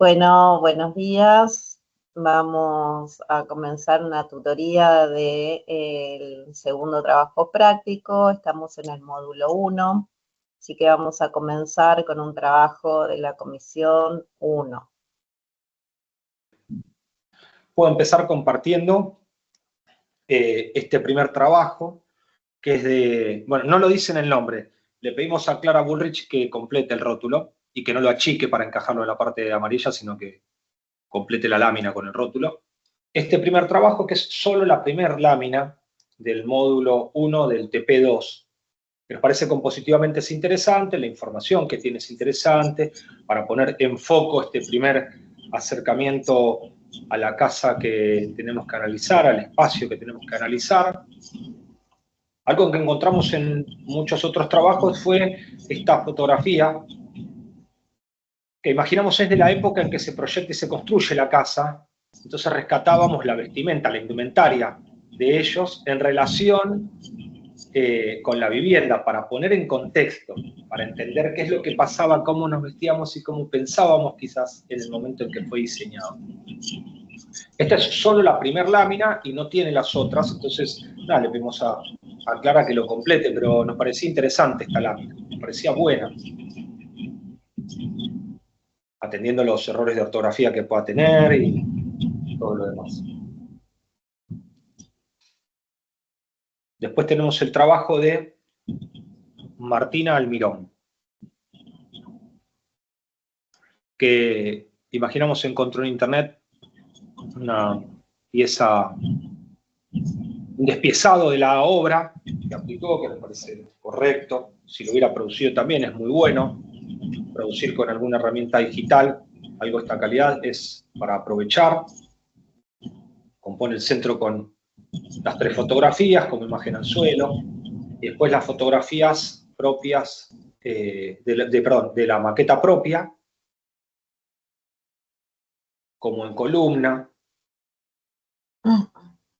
Bueno, buenos días. Vamos a comenzar una tutoría del segundo trabajo práctico. Estamos en el módulo 1, así que vamos a comenzar con un trabajo de la comisión 1. Puedo empezar compartiendo este primer trabajo, que es de, bueno, no lo dice en el nombre. Le pedimos a Clara Bullrich que complete el rótulo y que no lo achique para encajarlo en la parte amarilla, sino que complete la lámina con el rótulo. Este primer trabajo, que es solo la primera lámina del módulo 1 del TP2, que nos parece compositivamente es interesante, la información que tiene es interesante, para poner en foco este primer acercamiento a la casa que tenemos que analizar, al espacio que tenemos que analizar. Algo que encontramos en muchos otros trabajos fue esta fotografía, que imaginamos es de la época en que se proyecta y se construye la casa. Entonces rescatábamos la vestimenta, la indumentaria de ellos en relación con la vivienda, para poner en contexto, para entender qué es lo que pasaba, cómo nos vestíamos y cómo pensábamos quizás en el momento en que fue diseñado. Esta es solo la primera lámina y no tiene las otras, entonces nada, le pedimos a Clara que lo complete, pero nos parecía interesante esta lámina, nos parecía buena, atendiendo los errores de ortografía que pueda tener y todo lo demás. Después tenemos el trabajo de Martina Almirón, que imaginamos encontró en internet una pieza, un despiezado de la obra que aplicó, que me parece correcto. Si lo hubiera producido también es muy bueno. Producir con alguna herramienta digital algo de esta calidad es para aprovechar. Compone el centro con las 3 fotografías como imagen al suelo, y después las fotografías propias de la maqueta propia, como en columna,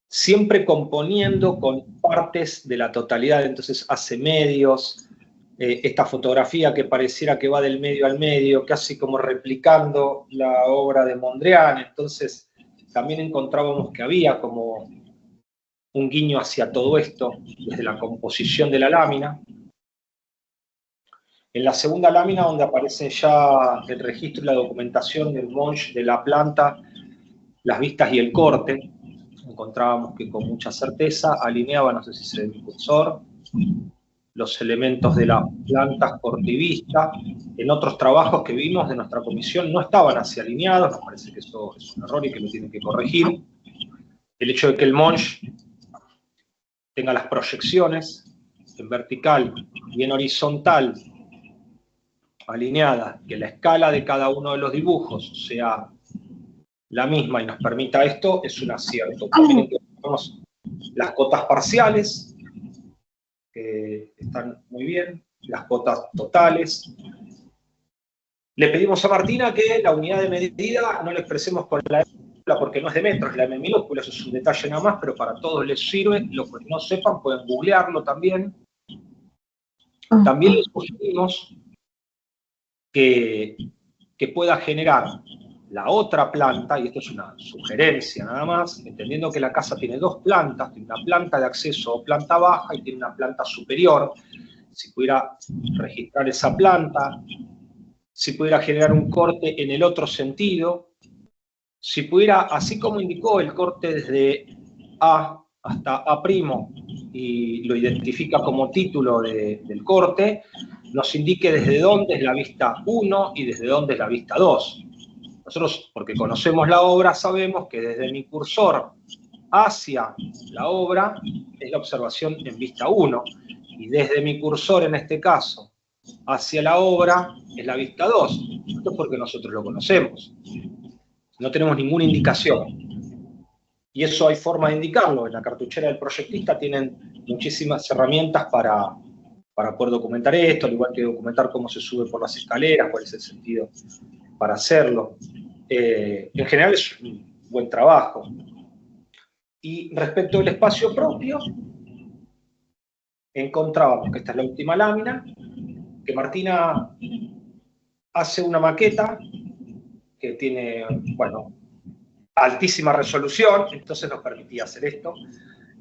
siempre componiendo con partes de la totalidad. Entonces hace medios, esta fotografía que pareciera que va del medio al medio, casi como replicando la obra de Mondrian. Entonces también encontrábamos que había como un guiño hacia todo esto, desde la composición de la lámina. En la segunda lámina, donde aparece ya el registro y la documentación del Monge, de la planta, las vistas y el corte, encontrábamos que con mucha certeza alineaba, no sé si se ve mi cursor, los elementos de la planta, corte y vista. En otros trabajos que vimos de nuestra comisión no estaban así alineados, nos parece que eso es un error y que lo tienen que corregir. El hecho de que el Monge tenga las proyecciones en vertical y en horizontal alineadas, que la escala de cada uno de los dibujos sea la misma y nos permita esto, es un acierto. También encontramos las cotas parciales, que están muy bien, las cotas totales. Le pedimos a Martina que la unidad de medida no la expresemos con la M minúscula porque no es de metros, la M minúscula, eso es un detalle nada más, pero para todos les sirve. Los que no sepan pueden googlearlo también. También les sugerimos que pueda generar la otra planta, y esto es una sugerencia nada más, entendiendo que la casa tiene 2 plantas, tiene una planta de acceso o planta baja y tiene una planta superior. Si pudiera registrar esa planta, si pudiera generar un corte en el otro sentido, si pudiera, así como indicó el corte desde A hasta A' y lo identifica como título del corte, nos indique desde dónde es la vista 1 y desde dónde es la vista 2. Nosotros, porque conocemos la obra, sabemos que desde mi cursor hacia la obra es la observación en vista 1, y desde mi cursor, en este caso, hacia la obra es la vista 2. Esto es porque nosotros lo conocemos. No tenemos ninguna indicación. Y eso hay forma de indicarlo. En la cartuchera del proyectista tienen muchísimas herramientas para poder documentar esto, al igual que documentar cómo se sube por las escaleras, cuál es el sentido para hacerlo. En general es un buen trabajo. Y respecto al espacio propio, encontrábamos que esta es la última lámina, que Martina hace una maqueta que tiene, bueno, altísima resolución, entonces nos permitía hacer esto,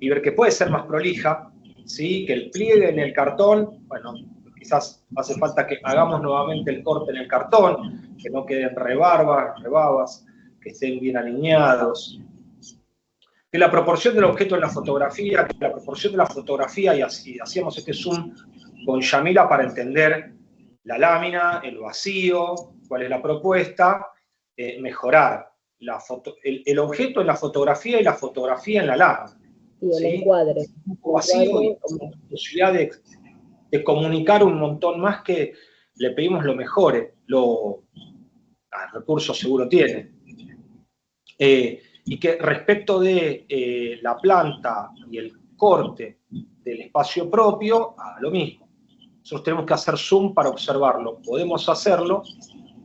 y ver que puede ser más prolija, ¿sí? Que el pliegue en el cartón, bueno, quizás hace falta que hagamos nuevamente el corte en el cartón, que no queden rebabas, que estén bien alineados, que la proporción del objeto en la fotografía, y así hacíamos este zoom con Yamila para entender la lámina, el vacío, cuál es la propuesta, mejorar el objeto en la fotografía y la fotografía en la lámina. Y el encuadre. Un poco vacío y la posibilidad de comunicar un montón más, que le pedimos lo mejor, el recurso seguro tiene. Y que respecto de la planta y el corte del espacio propio, lo mismo. Nosotros tenemos que hacer zoom para observarlo. Podemos hacerlo.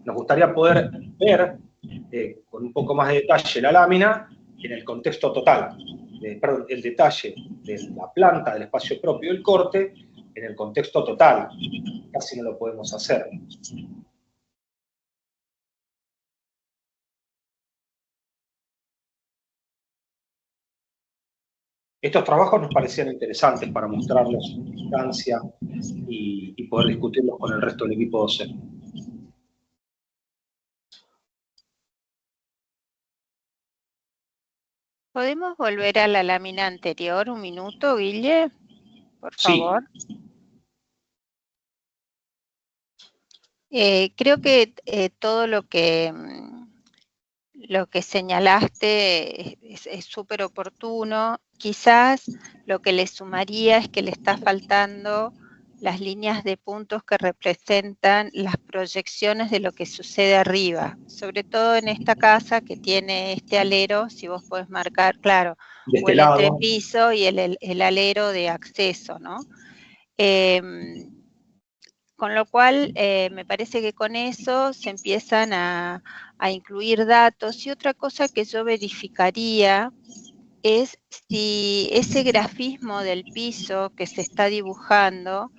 Nos gustaría poder ver con un poco más de detalle la lámina en el contexto total. Perdón, el detalle de la planta, del espacio propio y el corte en el contexto total. Casi no lo podemos hacer. Estos trabajos nos parecían interesantes para mostrarlos en distancia y poder discutirlos con el resto del equipo docente. ¿Podemos volver a la lámina anterior un minuto, Guille? Por favor. Sí. Creo que todo lo que señalaste es súper oportuno. Quizás lo que le sumaría es que le está faltando las líneas de puntos que representan las proyecciones de lo que sucede arriba, sobre todo en esta casa que tiene este alero, si vos podés marcar, claro, o el entrepiso y el alero de acceso, ¿no? Con lo cual, me parece que con eso se empiezan a incluir datos. Y otra cosa que yo verificaría es si ese grafismo del piso que se está dibujando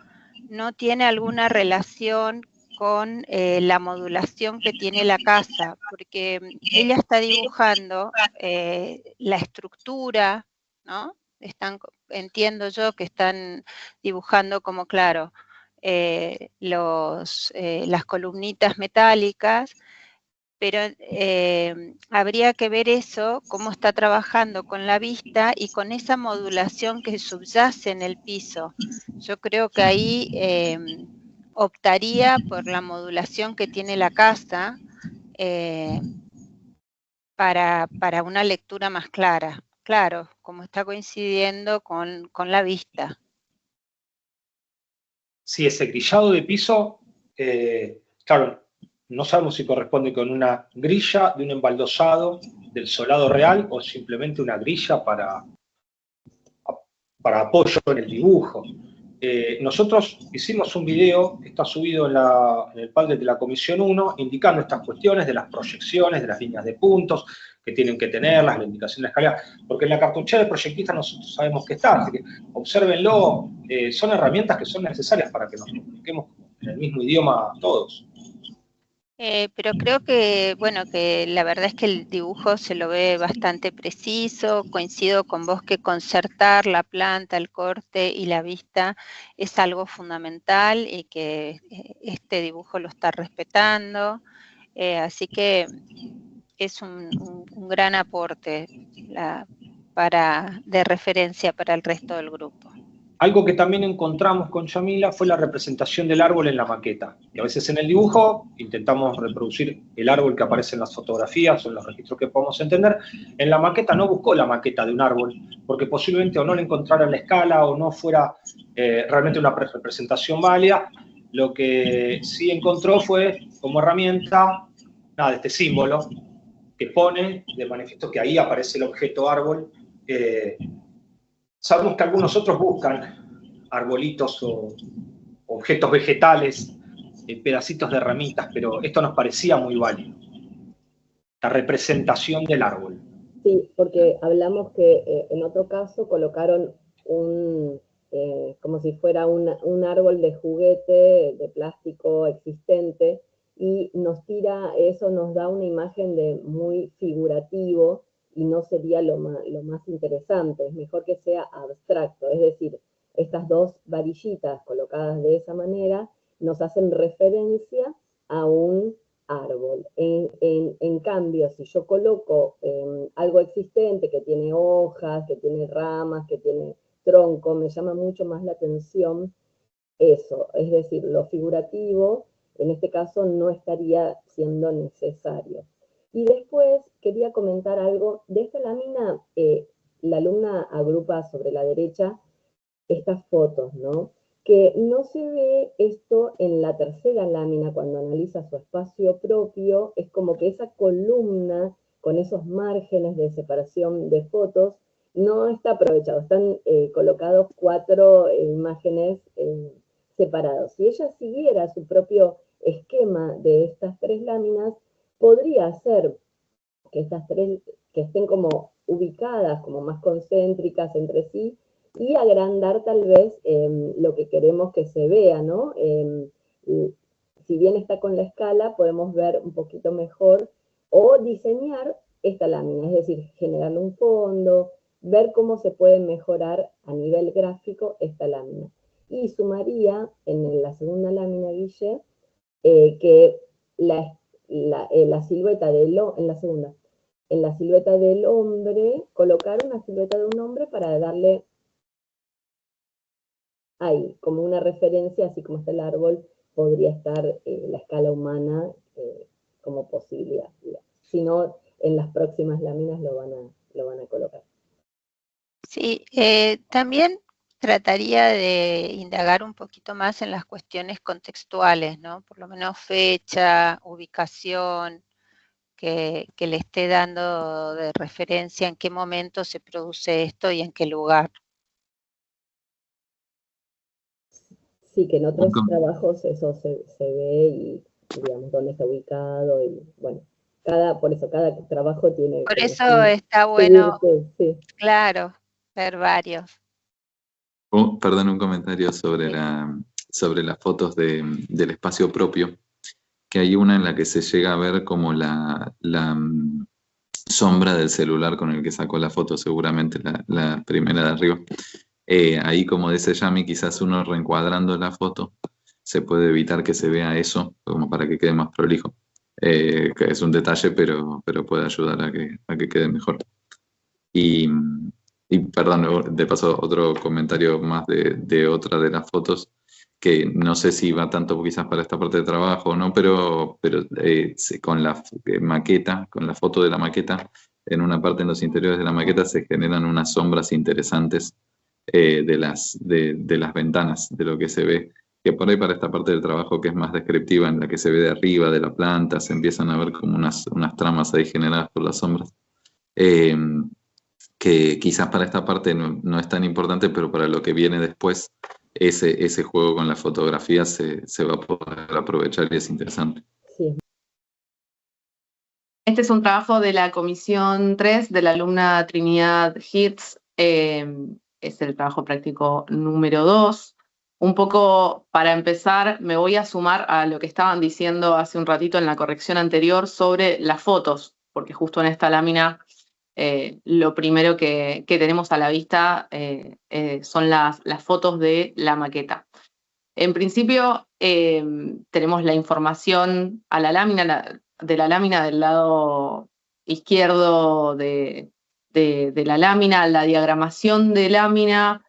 no tiene alguna relación con la modulación que tiene la casa, porque ella está dibujando la estructura, ¿no? Entiendo yo que están dibujando como, claro, las columnitas metálicas, pero habría que ver eso, cómo está trabajando con la vista y con esa modulación que subyace en el piso. Yo creo que ahí optaría por la modulación que tiene la casa para una lectura más clara. Claro, como está coincidiendo con la vista. Sí, ese grillado de piso, claro, no sabemos si corresponde con una grilla de un embaldosado del solado real o simplemente una grilla para apoyo en el dibujo. Nosotros hicimos un video que está subido en el Padlet de la Comisión 1, indicando estas cuestiones de las proyecciones, de las líneas de puntos que tienen que tener, las indicaciones de escalera, porque en la cartuchera de proyectista nosotros sabemos que está, así que obsérvenlo, son herramientas que son necesarias para que nos comuniquemos en el mismo idioma todos. Pero creo que, bueno, que la verdad es que el dibujo se lo ve bastante preciso. Coincido con vos que concertar la planta, el corte y la vista es algo fundamental y que este dibujo lo está respetando. Así que es un gran aporte de referencia para el resto del grupo. Algo que también encontramos con Yamila fue la representación del árbol en la maqueta. Y a veces en el dibujo intentamos reproducir el árbol que aparece en las fotografías o en los registros que podamos entender. En la maqueta no buscó la maqueta de un árbol, porque posiblemente o no le encontrara la escala o no fuera realmente una representación válida. Lo que sí encontró fue como herramienta este símbolo que pone de manifiesto que ahí aparece el objeto árbol. Sabemos que algunos otros buscan arbolitos o objetos vegetales, pedacitos de ramitas, pero esto nos parecía muy válido. La representación del árbol. Sí, porque hablamos que en otro caso colocaron como si fuera un árbol de juguete de plástico existente, y eso nos da una imagen de muy figurativo y no sería lo más interesante. Es mejor que sea abstracto, es decir, estas dos varillitas colocadas de esa manera nos hacen referencia a un árbol. En cambio, si yo coloco algo existente que tiene hojas, que tiene ramas, que tiene tronco, me llama mucho más la atención eso, es decir, lo figurativo en este caso no estaría siendo necesario. Y después quería comentar algo, de esta lámina la alumna agrupa sobre la derecha estas fotos, ¿no? Que no se ve esto en la tercera lámina cuando analiza su espacio propio, es como que esa columna con esos márgenes de separación de fotos no está aprovechado, están colocados 4 imágenes separados. Si ella siguiera su propio esquema de estas 3 láminas, podría hacer que estas 3 que estén como ubicadas, como más concéntricas entre sí, y agrandar tal vez lo que queremos que se vea, ¿no? Si bien está con la escala, podemos ver un poquito mejor o diseñar esta lámina, es decir, generarle un fondo, ver cómo se puede mejorar a nivel gráfico esta lámina. Y sumaría en la segunda lámina, Guille, que la silueta en la silueta del hombre, colocar una silueta de un hombre para darle ahí, como una referencia, así como está el árbol, podría estar la escala humana como posibilidad. Si no, en las próximas láminas lo van a colocar. Sí, también trataría de indagar un poquito más en las cuestiones contextuales, ¿no? Por lo menos fecha, ubicación, que le esté dando de referencia en qué momento se produce esto y en qué lugar. Sí, que en otros trabajos eso se ve y, digamos, dónde está ubicado y, bueno, por eso cada trabajo tiene... Por eso está bueno, sí. claro, ver varios. Perdón, un comentario sobre, sobre las fotos del espacio propio, que hay una en la que se llega a ver como la sombra del celular con el que sacó la foto, seguramente la primera de arriba. Ahí, como dice Yami, quizás uno reencuadrando la foto se puede evitar que se vea eso, como para que quede más prolijo. Que es un detalle, pero puede ayudar a que quede mejor. Y perdón, de paso, otro comentario más de otra de las fotos, que no sé si va tanto quizás para esta parte de trabajo o no, pero con la maqueta, con la foto de la maqueta, en una parte en los interiores de la maqueta se generan unas sombras interesantes de las ventanas, de lo que se ve, que por ahí para esta parte del trabajo que es más descriptiva, en la que se ve de arriba de la planta, se empiezan a ver como unas tramas ahí generadas por las sombras. Que quizás para esta parte no es tan importante, pero para lo que viene después, ese juego con la fotografía se va a poder aprovechar y es interesante. Sí. Este es un trabajo de la comisión 3 de la alumna Trinidad Hitz, es el trabajo práctico número 2. Un poco para empezar, me voy a sumar a lo que estaban diciendo hace un ratito en la corrección anterior sobre las fotos, porque justo en esta lámina lo primero que tenemos a la vista son las fotos de la maqueta. En principio tenemos la información a la lámina, de la lámina del lado izquierdo de la lámina, la diagramación de lámina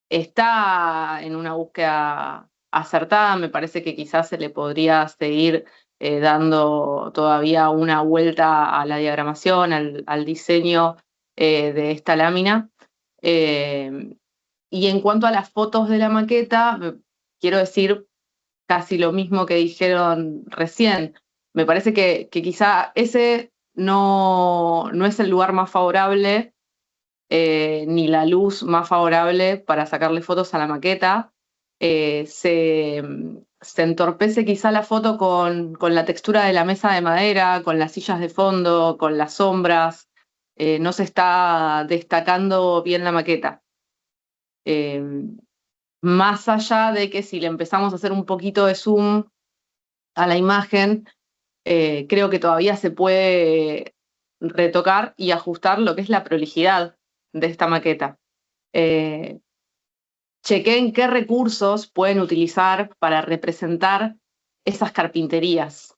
está en una búsqueda acertada. Me parece que quizás se le podría seguir dando todavía una vuelta a la diagramación, al diseño de esta lámina. Y en cuanto a las fotos de la maqueta, quiero decir casi lo mismo que dijeron recién. Me parece que quizá ese no es el lugar más favorable, ni la luz más favorable para sacarle fotos a la maqueta. Se entorpece quizá la foto con la textura de la mesa de madera, con las sillas de fondo, con las sombras. No se está destacando bien la maqueta. Más allá de que si le empezamos a hacer un poquito de zoom, a la imagen, creo que todavía se puede retocar y ajustar lo que es la prolijidad de esta maqueta. Chequen qué recursos pueden utilizar para representar esas carpinterías,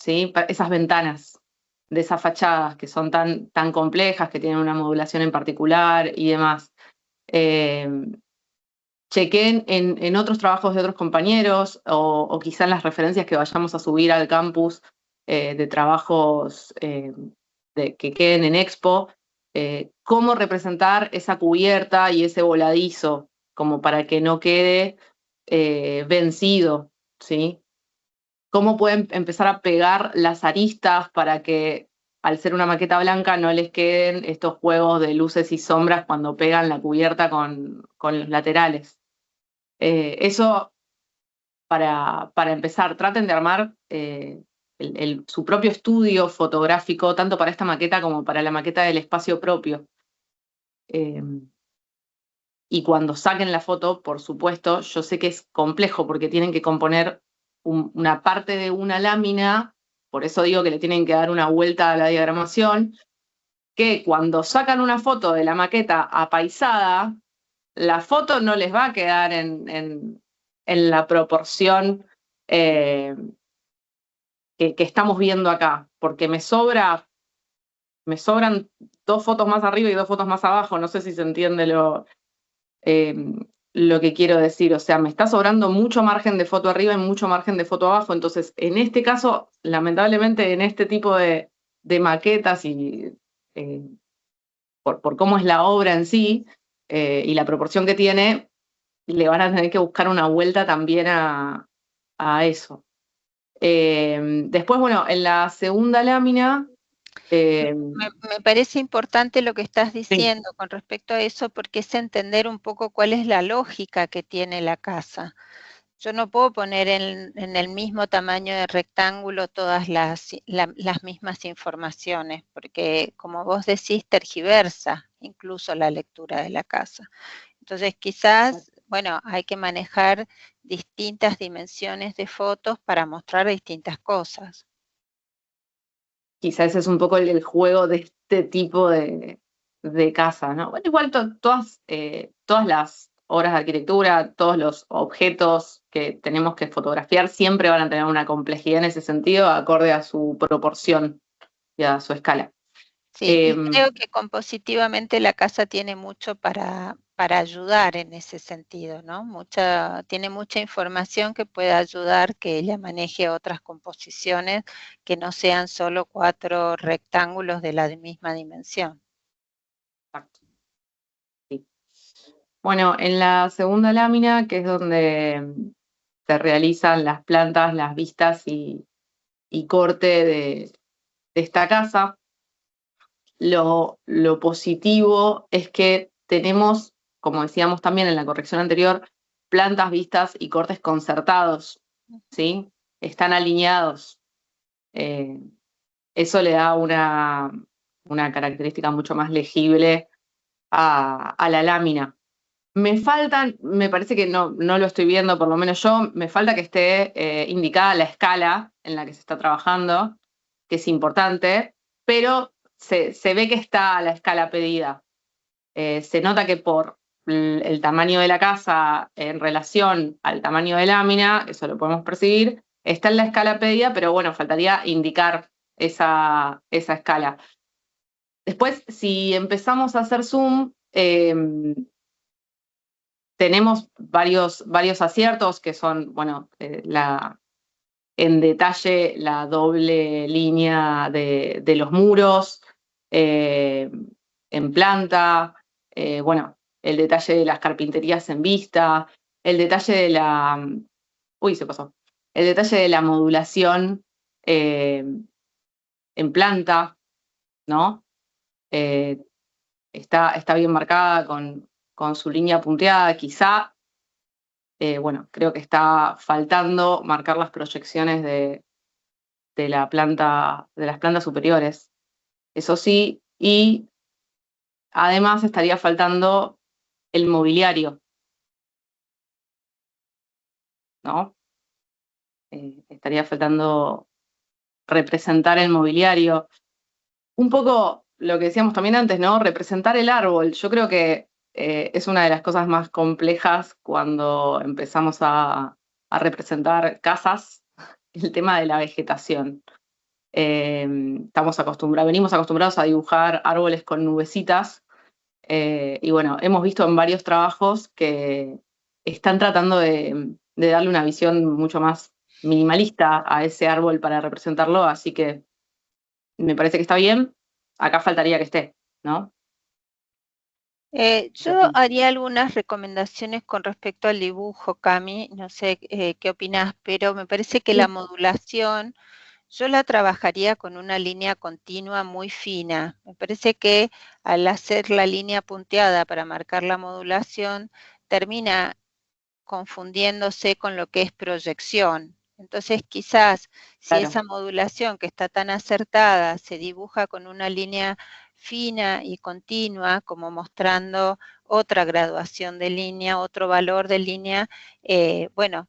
¿sí? Esas ventanas de esas fachadas que son tan complejas, que tienen una modulación en particular y demás. Chequen en otros trabajos de otros compañeros o quizá en las referencias que vayamos a subir al campus de trabajos que queden en Expo, cómo representar esa cubierta y ese voladizo, como para que no quede vencido, ¿sí? Cómo pueden empezar a pegar las aristas para que, al ser una maqueta blanca, no les queden estos juegos de luces y sombras cuando pegan la cubierta con los laterales. Eso para empezar, traten de armar su propio estudio fotográfico, tanto para esta maqueta como para la maqueta del espacio propio. Y cuando saquen la foto, por supuesto, yo sé que es complejo porque tienen que componer una parte de una lámina, por eso digo que le tienen que dar una vuelta a la diagramación, que cuando sacan una foto de la maqueta apaisada, la foto no les va a quedar en la proporción que estamos viendo acá, porque me sobran 2 fotos más arriba y 2 fotos más abajo, no sé si se entiende lo que quiero decir, o sea, me está sobrando mucho margen de foto arriba y mucho margen de foto abajo, entonces en este caso, lamentablemente en este tipo de maquetas y por cómo es la obra en sí y la proporción que tiene, le van a tener que buscar una vuelta también a eso. Después, bueno, en la segunda lámina... Me parece importante lo que estás diciendo con respecto a eso, porque es entender un poco cuál es la lógica que tiene la casa. Yo no puedo poner en el mismo tamaño de rectángulo todas las mismas informaciones, porque como vos decís, tergiversa incluso la lectura de la casa. Entonces quizás, bueno, hay que manejar distintas dimensiones de fotos para mostrar distintas cosas. Quizás ese es un poco el juego de este tipo de casa, ¿no? Bueno, igual todas las obras de arquitectura, todos los objetos que tenemos que fotografiar siempre van a tener una complejidad en ese sentido, acorde a su proporción y a su escala. Sí, y creo que compositivamente la casa tiene mucho para ayudar en ese sentido, ¿no? Tiene mucha información que puede ayudar que ella maneje otras composiciones que no sean solo 4 rectángulos de la misma dimensión. Exacto. Sí. Bueno, en la segunda lámina, que es donde se realizan las plantas, las vistas y corte de esta casa, lo positivo es que tenemos, como decíamos también en la corrección anterior, plantas, vistas y cortes concertados, ¿sí? Están alineados. Eso le da una característica mucho más legible a la lámina. Me parece que no lo estoy viendo, por lo menos yo, me falta que esté indicada la escala en la que se está trabajando, que es importante, pero se ve que está a la escala pedida. Se nota que por el tamaño de la casa en relación al tamaño de lámina, eso lo podemos percibir, está en la escala pedida, pero bueno, faltaría indicar esa escala. Después, si empezamos a hacer zoom, tenemos varios aciertos que son, bueno, en detalle la doble línea de los muros, en planta, bueno, el detalle de las carpinterías en vista, el detalle de la... Uy, se pasó. El detalle de la modulación en planta, ¿no? Está bien marcada con su línea punteada, quizá, bueno, creo que está faltando marcar las proyecciones de las plantas superiores, eso sí, y además estaría faltando el mobiliario, ¿no? estaría faltando representar el mobiliario. Un poco lo que decíamos también antes, ¿no? Representar el árbol. Yo creo que es una de las cosas más complejas cuando empezamos a representar casas, el tema de la vegetación. Venimos acostumbrados a dibujar árboles con nubecitas, y bueno, hemos visto en varios trabajos que están tratando de darle una visión mucho más minimalista a ese árbol para representarlo, así que me parece que está bien. Acá faltaría que esté, ¿no? Yo haría algunas recomendaciones con respecto al dibujo, Cami, no sé qué opinás, pero me parece que la modulación yo la trabajaría con una línea continua muy fina. Me parece que al hacer la línea punteada para marcar la modulación, termina confundiéndose con lo que es proyección. Entonces, quizás si Claro. esa modulación que está tan acertada se dibuja con una línea fina y continua, como mostrando otra graduación de línea, otro valor de línea, bueno,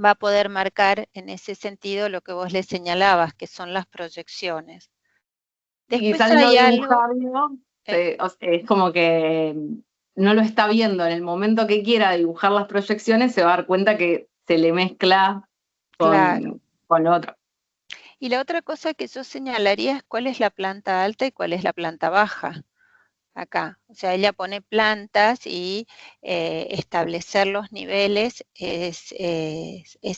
va a poder marcar en ese sentido lo que vos le señalabas, que son las proyecciones. Y Después quizás no hay algo... dibujarlo, es como que no lo está viendo. En el momento que quiera dibujar las proyecciones, se va a dar cuenta que se le mezcla Claro. con lo otro. Y la otra cosa que yo señalaría es cuál es la planta alta y cuál es la planta baja. Acá, o sea, ella pone plantas y establecer los niveles es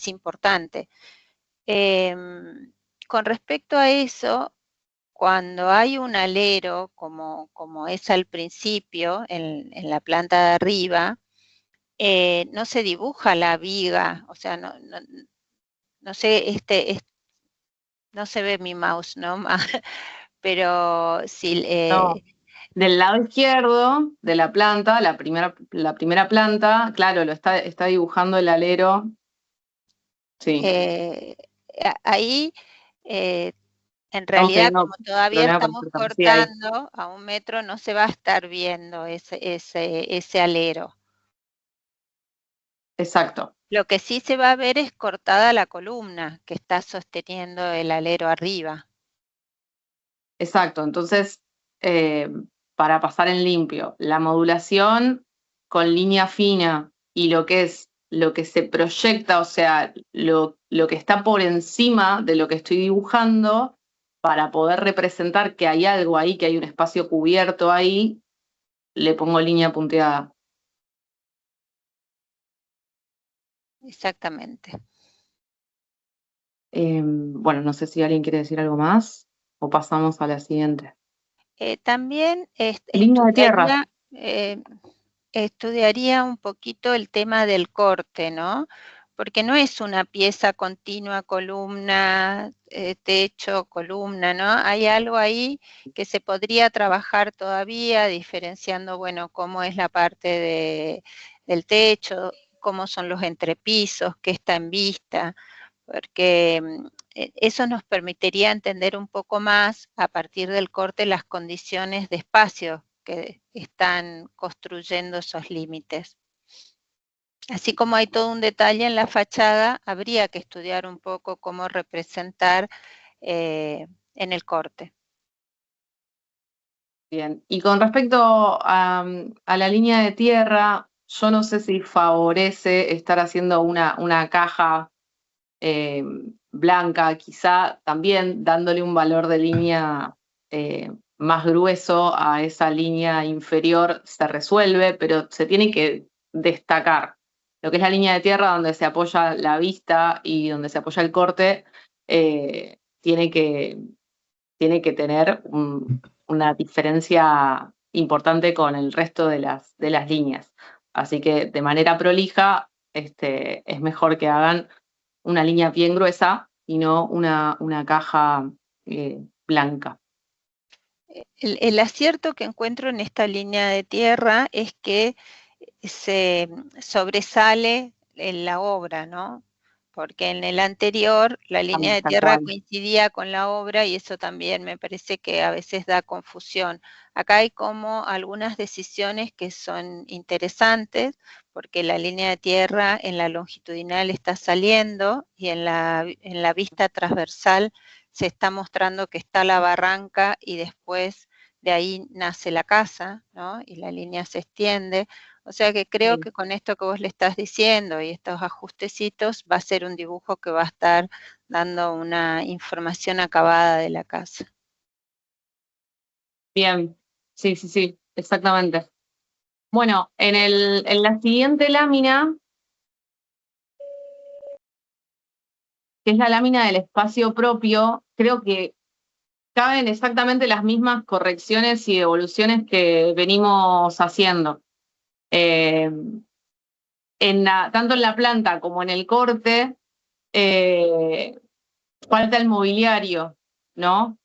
importante. Con respecto a eso, cuando hay un alero, como es al principio, en la planta de arriba, no se dibuja la viga, o sea, no sé, no se ve mi mouse, ¿no? Pero si... No. Del lado izquierdo de la planta, la primera planta, claro, lo está dibujando el alero. Sí. Ahí, en realidad, como todavía estamos cortando a 1 metro, no se va a estar viendo ese alero. Exacto. Lo que sí se va a ver es cortada la columna que está sosteniendo el alero arriba. Exacto, entonces, para pasar en limpio, la modulación con línea fina y lo que se proyecta, o sea, lo que está por encima de lo que estoy dibujando, para poder representar que hay algo ahí, que hay un espacio cubierto ahí, le pongo línea punteada. Exactamente. Bueno, no sé si alguien quiere decir algo más o pasamos a la siguiente. También Línea de tierra. estudiaría un poquito el tema del corte, ¿no? Porque no es una pieza continua, columna, techo, columna, ¿no? Hay algo ahí que se podría trabajar todavía, diferenciando, bueno, cómo es la parte del techo, cómo son los entrepisos, qué está en vista, porque eso nos permitiría entender un poco más a partir del corte las condiciones de espacio que están construyendo esos límites. Así como hay todo un detalle en la fachada, habría que estudiar un poco cómo representar en el corte. Bien, y con respecto a la línea de tierra, yo no sé si favorece estar haciendo una caja blanca, quizá también dándole un valor de línea más grueso a esa línea inferior se resuelve, pero se tiene que destacar. Lo que es la línea de tierra donde se apoya la vista y donde se apoya el corte, tiene que tener una diferencia importante con el resto de las líneas. Así que de manera prolija, es mejor que hagan una línea bien gruesa y no una caja blanca. El acierto que encuentro en esta línea de tierra es que se sobresale en la obra, ¿no? porque en el anterior la línea de tal tierra cual. coincidía con la obra y eso también me parece que a veces da confusión. Acá hay como algunas decisiones que son interesantes, porque la línea de tierra en la longitudinal está saliendo y en la vista transversal se está mostrando que está la barranca y después de ahí nace la casa, ¿no? Y la línea se extiende. O sea que creo que con esto que vos le estás diciendo y estos ajustecitos va a ser un dibujo que va a estar dando una información acabada de la casa. Bien, sí, sí, sí, exactamente. Bueno, en la siguiente lámina, que es la lámina del espacio propio, creo que caben exactamente las mismas correcciones y evoluciones que venimos haciendo. Tanto en la planta como en el corte, falta el mobiliario, ¿no?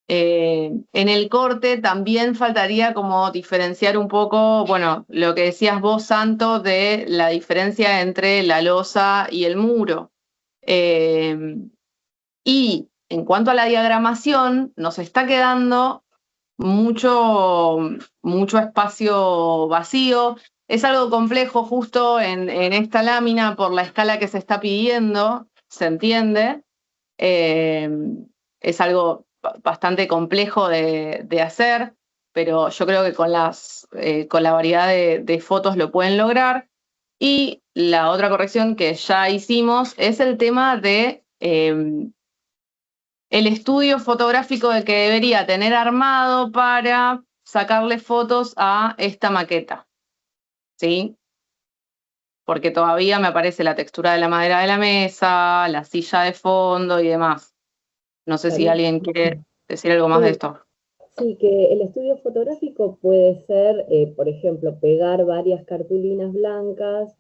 En el corte también faltaría como diferenciar un poco, bueno, lo que decías vos, Santo, de la diferencia entre la losa y el muro. Y en cuanto a la diagramación, nos está quedando mucho espacio vacío. Es algo complejo justo en esta lámina por la escala que se está pidiendo, se entiende. Es algo bastante complejo de hacer, pero yo creo que con la variedad de fotos lo pueden lograr. Y la otra corrección que ya hicimos es el tema de el estudio fotográfico que debería tener armado para sacarle fotos a esta maqueta, ¿sí? Porque todavía me aparece la textura de la madera de la mesa, la silla de fondo y demás. No sé si alguien quiere decir algo más de esto. Sí, que el estudio fotográfico puede ser, por ejemplo, pegar varias cartulinas blancas,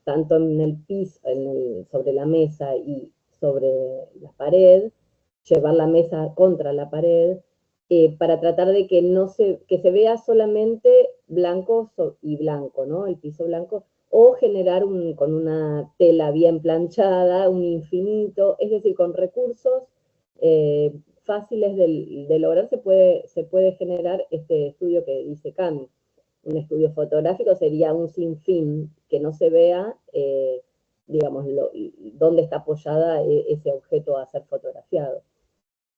tanto en el piso, sobre la mesa y sobre la pared, llevar la mesa contra la pared, para tratar de que se vea solamente blanco y blanco, ¿no? El piso blanco, o generar con una tela bien planchada, un infinito, es decir, con recursos fáciles de lograr se puede generar este estudio que dice Cami. Un estudio fotográfico sería un sinfín, que no se vea, digamos, dónde está apoyada ese objeto a ser fotografiado.